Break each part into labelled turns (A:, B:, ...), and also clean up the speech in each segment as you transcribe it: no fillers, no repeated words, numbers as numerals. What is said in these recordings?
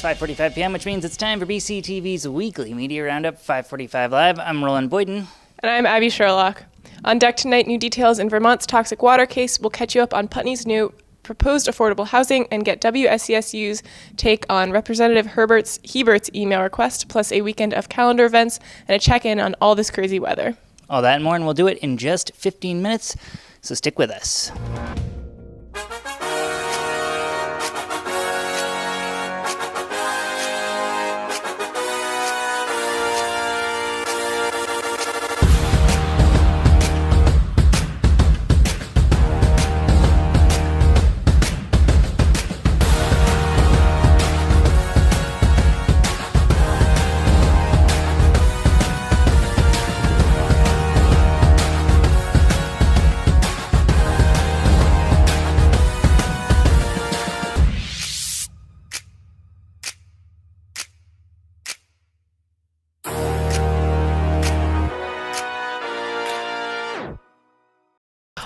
A: 5:45 p.m., which means it's time for BCTV's weekly media roundup, 5:45 Live. I'm Roland Boyden.
B: And I'm Abby Sherlock. On deck tonight, new details in Vermont's toxic water case. We'll catch you up on Putney's new proposed affordable housing and get WSCSU's take on Representative Hebert's email request, plus a weekend of calendar events and a check-in on all this crazy weather.
A: All that and more, and we'll do it in just 15 minutes, so stick with us.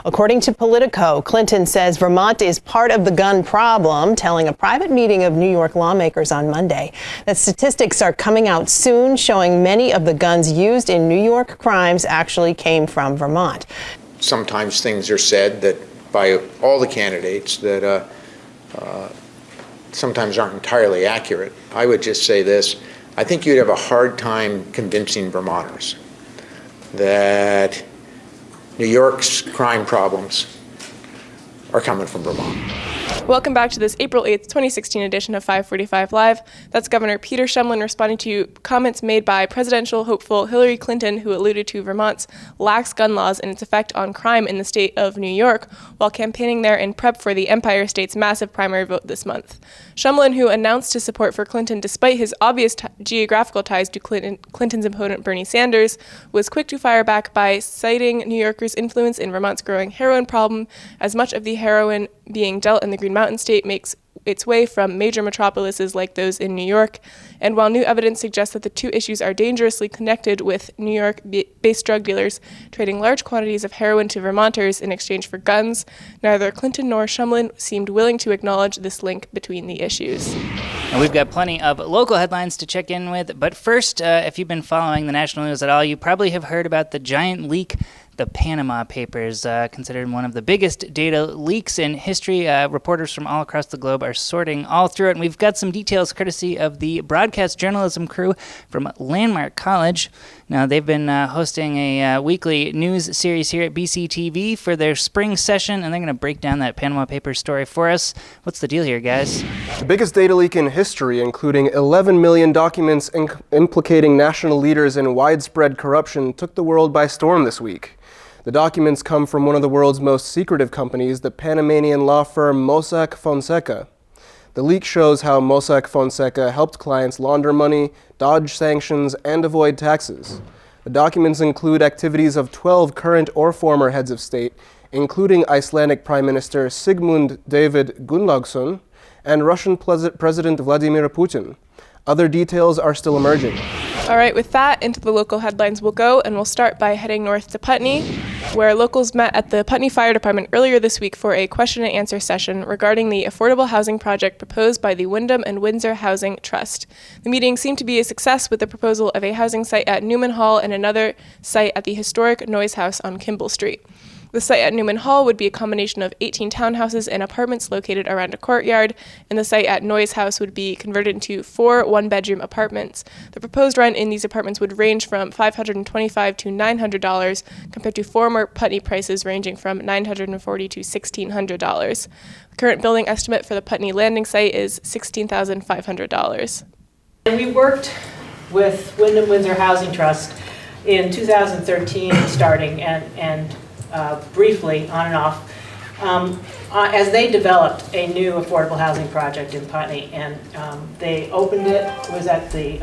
C: According to Politico, Clinton says Vermont is part of the gun problem, telling a private meeting of New York lawmakers on Monday that statistics are coming out soon showing many of the guns used in New York crimes actually came from Vermont.
D: Sometimes things are said that by all the candidates that sometimes aren't entirely accurate. I would just say this. I think you'd have a hard time convincing Vermonters that New York's crime problems are coming from Vermont.
B: Welcome back to this April 8th, 2016 edition of 5:45 Live. That's Governor Peter Shumlin responding to comments made by presidential hopeful Hillary Clinton, who alluded to Vermont's lax gun laws and its effect on crime in the state of New York, while campaigning there in prep for the Empire State's massive primary vote this month. Shumlin, who announced his support for Clinton despite his obvious geographical ties to Clinton's opponent Bernie Sanders, was quick to fire back by citing New Yorkers' influence in Vermont's growing heroin problem, as much of the heroin being dealt in the Green Mountain State makes its way from major metropolises like those in New York. And while new evidence suggests that the two issues are dangerously connected, with New York-based drug dealers trading large quantities of heroin to Vermonters in exchange for guns, neither Clinton nor Shumlin seemed willing to acknowledge this link between the issues.
A: And we've got plenty of local headlines to check in with, but first, if you've been following the national news at all, you probably have heard about the giant leak, the Panama Papers, considered one of the biggest data leaks in history. Reporters from all across the globe are sorting all through it, and we've got some details courtesy of the broadcast journalism crew from Landmark College. Now, they've been hosting a weekly news series here at BCTV for their spring session, and they're going to break down that Panama Papers story for us. What's the deal here, guys?
E: The biggest data leak in history, including 11 million documents implicating national leaders in widespread corruption, took the world by storm this week. The documents come from one of the world's most secretive companies, the Panamanian law firm Mossack Fonseca. The leak shows how Mossack Fonseca helped clients launder money, dodge sanctions, and avoid taxes. The documents include activities of 12 current or former heads of state, including Icelandic Prime Minister Sigmund David Gunnlaugsson and Russian President Vladimir Putin. Other details are still emerging.
B: All right, with that, into the local headlines we'll go, and we'll start by heading north to Putney, where locals met at the Putney Fire Department earlier this week for a question and answer session regarding the affordable housing project proposed by the Wyndham and Windsor Housing Trust. The meeting seemed to be a success, with the proposal of a housing site at Newman Hall and another site at the historic Noyes House on Kimball Street. The site at Newman Hall would be a combination of 18 townhouses and apartments located around a courtyard, and the site at Noyes House would be converted into 4 one-bedroom apartments. The proposed rent in these apartments would range from $525 to $900, compared to former Putney prices ranging from $940 to $1,600. The current building estimate for the Putney landing site is $16,500.
F: And we worked with Wyndham Windsor Housing Trust in 2013 starting and briefly on and off as they developed a new affordable housing project in Putney, and they opened it was at the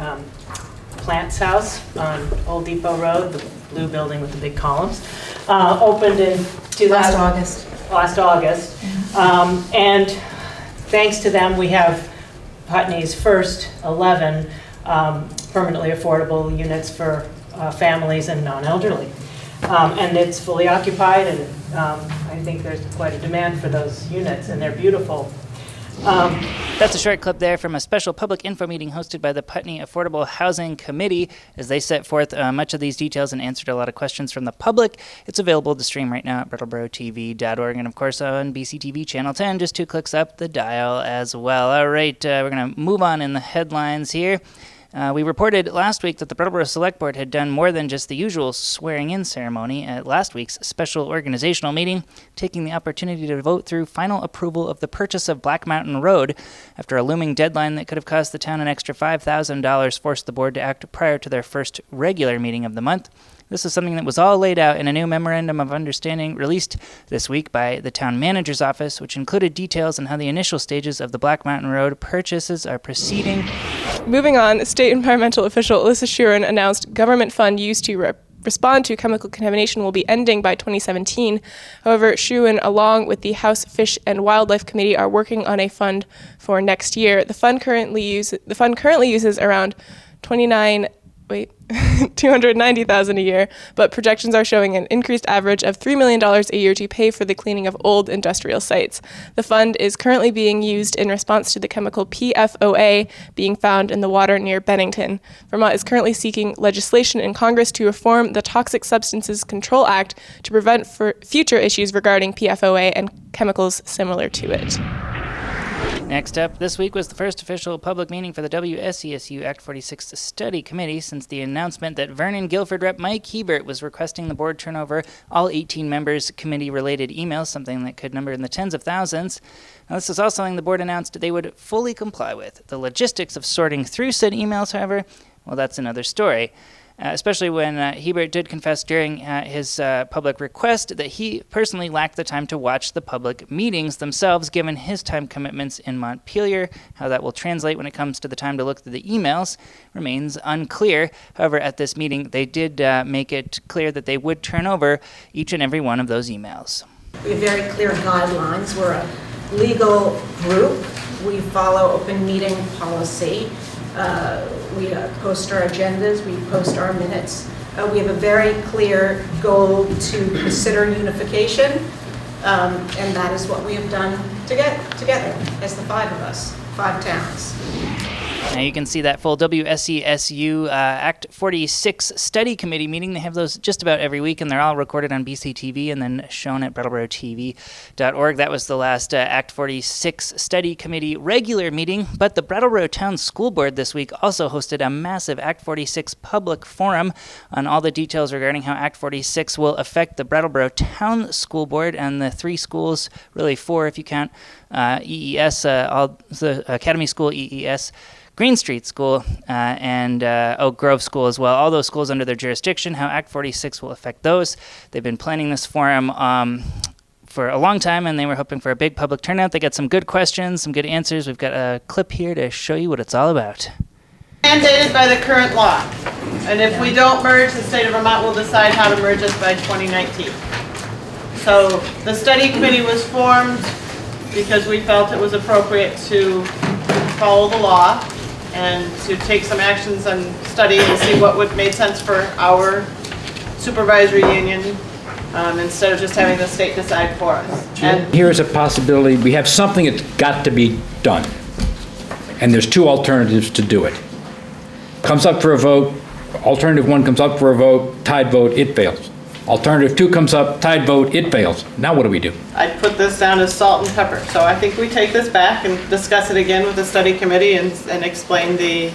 F: Plants House on Old Depot Road, the blue building with the big columns, opened in last August. And thanks to them, we have Putney's first 11 permanently affordable units for families and non-elderly. And it's fully occupied, and I think there's quite a demand for those units, and they're beautiful.
A: That's a short clip there from a special public info meeting hosted by the Putney Affordable Housing Committee as they set forth much of these details and answered a lot of questions from the public. It's available to stream right now at BrattleBoroTV.org and, of course, on BCTV Channel 10, just 2 clicks up the dial as well. All right, we're going to move on in the headlines here. We reported last week that the Brattleboro Select Board had done more than just the usual swearing-in ceremony at last week's special organizational meeting, taking the opportunity to vote through final approval of the purchase of Black Mountain Road. After a looming deadline that could have cost the town an extra $5,000 forced the board to act prior to their first regular meeting of the month. This is something that was all laid out in a new memorandum of understanding released this week by the town manager's office, which included details on how the initial stages of the Black Mountain Road purchases are proceeding.
B: Moving on, state environmental official Alyssa Shuren announced government fund used to respond to chemical contamination will be ending by 2017. However, Shuren, along with the House Fish and Wildlife Committee, are working on a fund for next year. The fund currently uses around $290,000 a year, but projections are showing an increased average of $3 million a year to pay for the cleaning of old industrial sites. The fund is currently being used in response to the chemical PFOA being found in the water near Bennington. Vermont is currently seeking legislation in Congress to reform the Toxic Substances Control Act to prevent future issues regarding PFOA and chemicals similar to it.
A: Next up, this week was the first official public meeting for the WSESU Act 46 Study Committee since the announcement that Vernon Guilford Rep. Mike Hebert was requesting the board turn over all 18 members' committee-related emails, something that could number in the tens of thousands. Now, this is also something the board announced they would fully comply with. The logistics of sorting through said emails, however, well, that's another story. Especially when Hebert did confess during his public request that he personally lacked the time to watch the public meetings themselves, given his time commitments in Montpelier. How that will translate when it comes to the time to look through the emails remains unclear. However, at this meeting, they did make it clear that they would turn over each and every one of those emails.
G: We have very clear guidelines. We're a legal group. We follow open meeting policy. We post our agendas, we post our minutes. We have a very clear goal to consider unification, and that is what we have done together as the 5 of us, 5 towns.
A: Now you can see that full WSESU Act 46 Study Committee meeting. They have those just about every week, and they're all recorded on BCTV and then shown at BrattleBoroTV.org. That was the last Act 46 Study Committee regular meeting, but the Brattleboro Town School Board this week also hosted a massive Act 46 public forum on all the details regarding how Act 46 will affect the Brattleboro Town School Board and the 3 schools, really 4 if you count EES, all the Academy School, EES, Green Street School, and Oak Grove School as well. All those schools under their jurisdiction, how Act 46 will affect those. They've been planning this forum for a long time, and they were hoping for a big public turnout. They got some good questions, some good answers. We've got a clip here to show you what it's all about.
H: Mandated by the current law, and if we don't merge, the state of Vermont will decide how to merge us by 2019. So the study committee was formed because we felt it was appropriate to follow the law and to take some actions and study and see what would make sense for our supervisory union instead of just having the state decide for us.
I: And here's a possibility. We have something that's got to be done. And there's 2 alternatives to do it. Comes up for a vote. Alternative 1 comes up for a vote. Tied vote, it fails. Alternative 2 comes up, tied vote, it fails. Now what do we do?
H: I'd put this down as salt and pepper. So I think we take this back and discuss it again with the study committee and explain the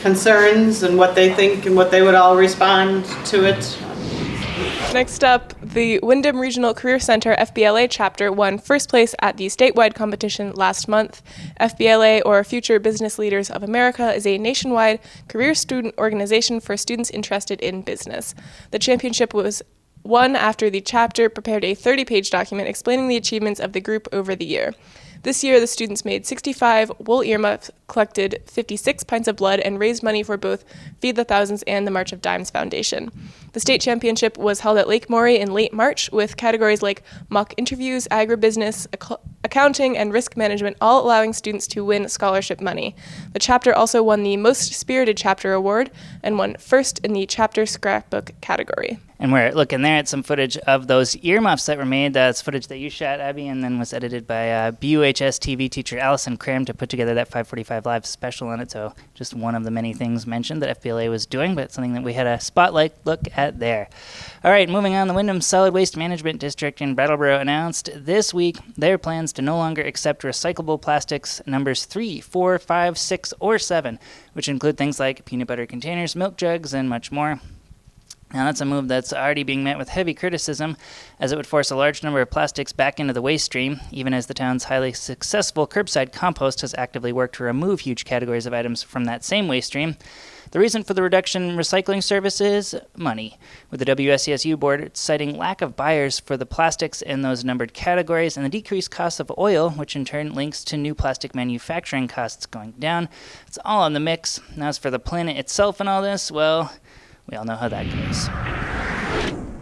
H: concerns and what they think and what they would all respond to it.
B: Next up, the Windham Regional Career Center FBLA chapter won first place at the statewide competition last month. FBLA, or Future Business Leaders of America, is a nationwide career student organization for students interested in business. The championship was won after the chapter prepared a 30-page document explaining the achievements of the group over the year. This year, the students made 65 wool earmuffs, collected 56 pints of blood, and raised money for both Feed the Thousands and the March of Dimes Foundation. The state championship was held at Lake Maury in late March, with categories like mock interviews, agribusiness, accounting, and risk management, all allowing students to win scholarship money. The chapter also won the Most Spirited Chapter Award and won first in the chapter scrapbook category.
A: And we're looking there at some footage of those earmuffs that were made. That's footage that you shot, Abby, and then was edited by BUHS TV teacher Allison Cram to put together that 545 Live special on it. So just one of the many things mentioned that FBLA was doing, but something that we had a spotlight look at there. All right, moving on, the Wyndham Solid Waste Management District in Brattleboro announced this week their plans to no longer accept recyclable plastics numbers 3, 4, 5, 6, or 7, which include things like peanut butter containers, milk jugs, and much more. Now, that's a move that's already being met with heavy criticism, as it would force a large number of plastics back into the waste stream, even as the town's highly successful curbside compost has actively worked to remove huge categories of items from that same waste stream. The reason for the reduction in recycling service is money, with the WSCSU board citing lack of buyers for the plastics in those numbered categories and the decreased cost of oil, which in turn links to new plastic manufacturing costs going down. It's all in the mix. Now, as for the planet itself and all this, well, we all know how that goes.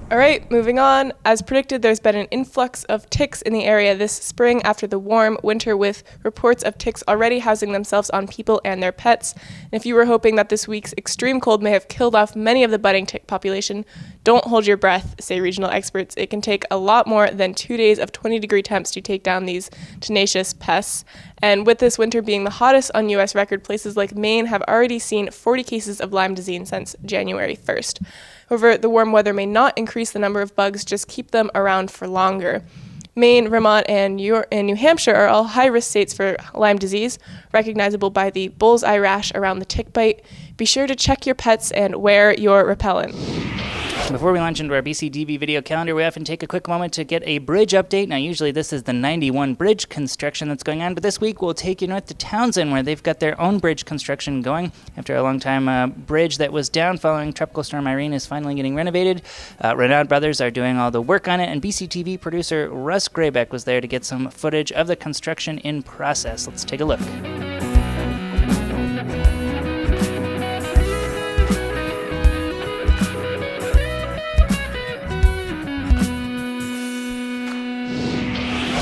B: All right, moving on. As predicted, there's been an influx of ticks in the area this spring after the warm winter, with reports of ticks already housing themselves on people and their pets. And if you were hoping that this week's extreme cold may have killed off many of the budding tick population, don't hold your breath, say regional experts. It can take a lot more than 2 days of 20-degree temps to take down these tenacious pests. And with this winter being the hottest on U.S. record, places like Maine have already seen 40 cases of Lyme disease since January 1st. However, the warm weather may not increase the number of bugs, just keep them around for longer. Maine, Vermont, and New Hampshire are all high-risk states for Lyme disease, recognizable by the bullseye rash around the tick bite. Be sure to check your pets and wear your repellent.
A: Before we launch into our BCTV video calendar, we often take a quick moment to get a bridge update. Now, usually this is the 91 bridge construction that's going on, but this week we'll take you north to Townsend, where they've got their own bridge construction going. After a long time, bridge that was down following Tropical Storm Irene is finally getting renovated. Renaud Brothers are doing all the work on it, and BCTV producer Russ Graybeck was there to get some footage of the construction in process. Let's take a look.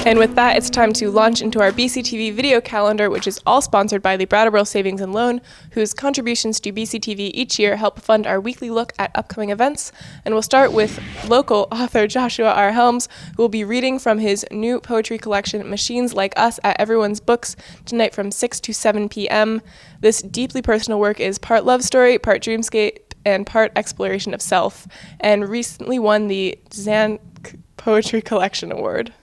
B: And with that, it's time to launch into our BCTV video calendar, which is all sponsored by the Brattleboro Savings and Loan, whose contributions to BCTV each year help fund our weekly look at upcoming events. And we'll start with local author Joshua R. Helms, who will be reading from his new poetry collection, Machines Like Us, at Everyone's Books, tonight from 6 to 7 p.m. This deeply personal work is part love story, part dreamscape, and part exploration of self, and recently won the Zan Poetry Collection Award.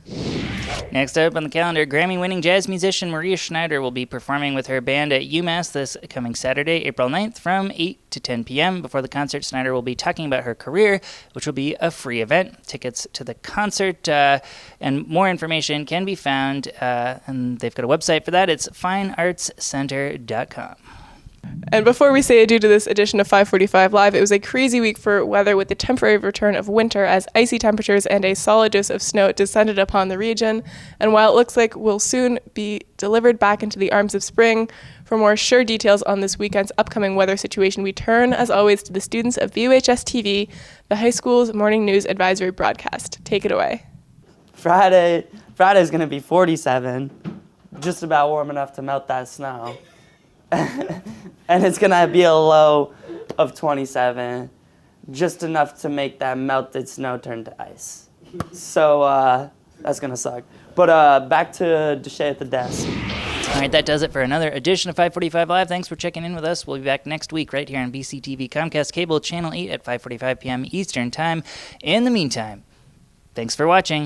A: Next up on the calendar, Grammy-winning jazz musician Maria Schneider will be performing with her band at UMass this coming Saturday, April 9th, from 8 to 10 p.m. Before the concert, Schneider will be talking about her career, which will be a free event. Tickets to the concert and more information can be found, and they've got a website for that. It's fineartscenter.com.
B: And before we say adieu to this edition of 545 Live, it was a crazy week for weather with the temporary return of winter as icy temperatures and a solid dose of snow descended upon the region. And while it looks like we'll soon be delivered back into the arms of spring, for more sure details on this weekend's upcoming weather situation, we turn, as always, to the students of BUHS TV, the high school's morning news advisory broadcast. Take it away.
J: Friday's going to be 47, just about warm enough to melt that snow. And it's going to be a low of 27, just enough to make that melted snow turn to ice. So that's going to suck. But back to Deshay at the desk.
A: All right, that does it for another edition of 545 Live. Thanks for checking in with us. We'll be back next week right here on BCTV Comcast Cable Channel 8 at 5:45 p.m. Eastern Time. In the meantime, thanks for watching.